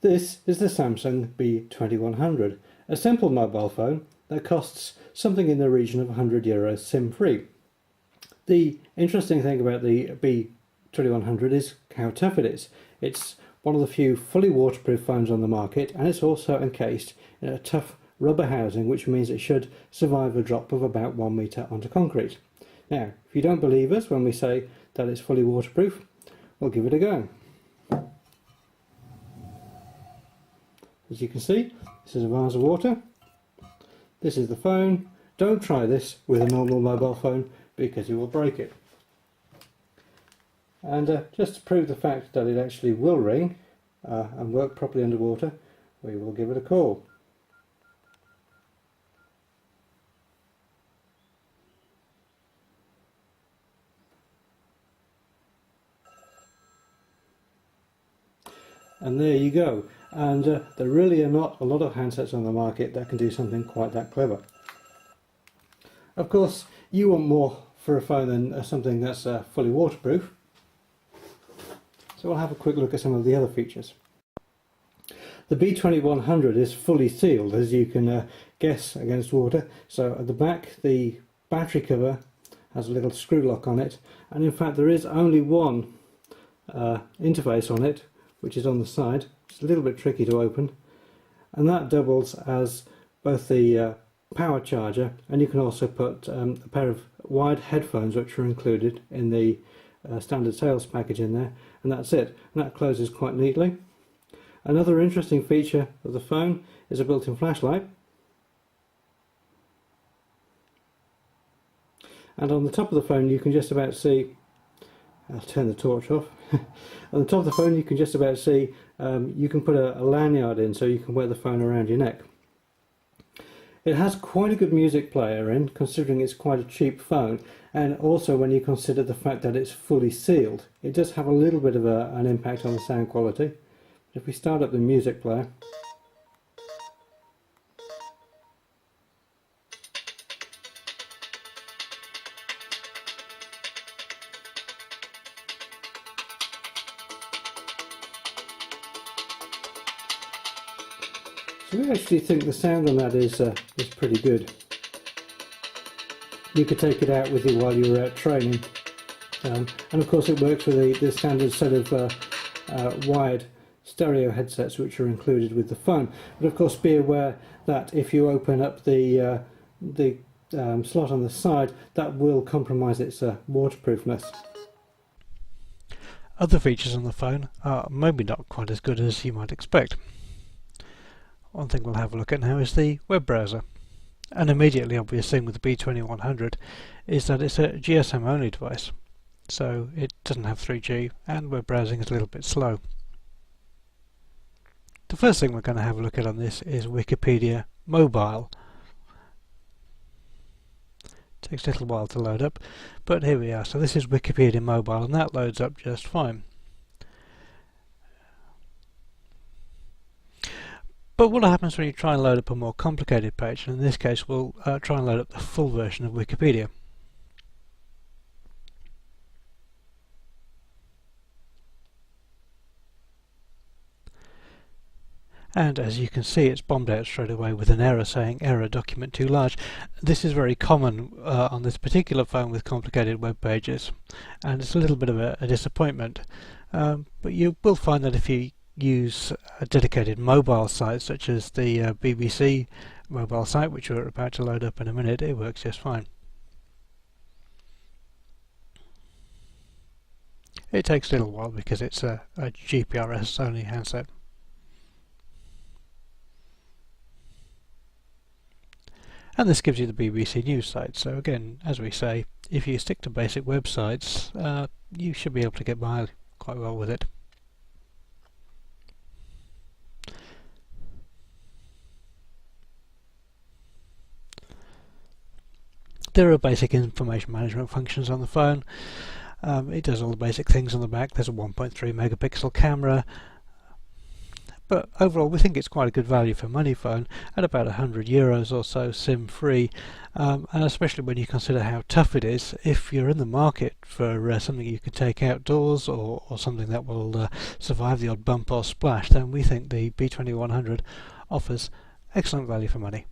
This is the Samsung B2100, a simple mobile phone that costs something in the region of €100 SIM-free. The interesting thing about the B2100 is how tough it is. It's one of the few fully waterproof phones on the market, and it's also encased in a tough rubber housing, which means it should survive a drop of about 1 metre onto concrete. Now, if you don't believe us when we say that it's fully waterproof, we'll give it a go. As you can see, this is a vase of water. This is the phone. Don't try this with a normal mobile phone because you will break it. And just to prove the fact that it actually will ring and work properly underwater, we will give it a call. And there you go. And there really are not a lot of handsets on the market that can do something quite that clever. Of course, you want more for a phone than something that's fully waterproof. So we'll have a quick look at some of the other features. The B2100 is fully sealed, as you can guess, against water. So at the back, the battery cover has a little screw lock on it, and in fact there is only one interface on it, which is on the side. It's a little bit tricky to open, and that doubles as both the power charger, and you can also put a pair of wired headphones which are included in the standard sales package in there, and that's it. And that closes quite neatly. Another interesting feature of the phone is a built-in flashlight, and on the top of the phone you can just about see, I'll turn the torch off. On the top of the phone you can just about see, you can put a lanyard in so you can wear the phone around your neck. It has quite a good music player in, considering it's quite a cheap phone, and also when you consider the fact that it's fully sealed, it does have a little bit of an impact on the sound quality. If we start up the music player, so we actually think the sound on that is pretty good. You could take it out with you while you're out training, and of course it works with the standard set of wired stereo headsets which are included with the phone. But of course be aware that if you open up the slot on the side, that will compromise its waterproofness. Other features on the phone are maybe not quite as good as you might expect. One thing we'll have a look at now is the web browser. An immediately obvious thing with the B2100 is that it's a GSM only device, so it doesn't have 3G and web browsing is a little bit slow. The first thing we're going to have a look at on this is Wikipedia Mobile. It takes a little while to load up, but here we are. So this is Wikipedia Mobile, and that loads up just fine. But what happens when you try and load up a more complicated page? And in this case we'll try and load up the full version of Wikipedia. And as you can see, it's bombed out straight away with an error saying error document too large. This is very common on this particular phone with complicated web pages, and it's a little bit of a disappointment. But you will find that if you use a dedicated mobile site such as the BBC mobile site, which we're about to load up in a minute, it works just fine. It takes a little while because it's a GPRS only handset. And this gives you the BBC News site. So again, as we say, if you stick to basic websites, you should be able to get by quite well with it. There are basic information management functions on the phone. It does all the basic things on the back. There's a 1.3 megapixel camera, but overall we think it's quite a good value for money phone at about €100 or so, SIM free, and especially when you consider how tough it is. If you're in the market for something you can take outdoors, or something that will survive the odd bump or splash, then we think the B2100 offers excellent value for money.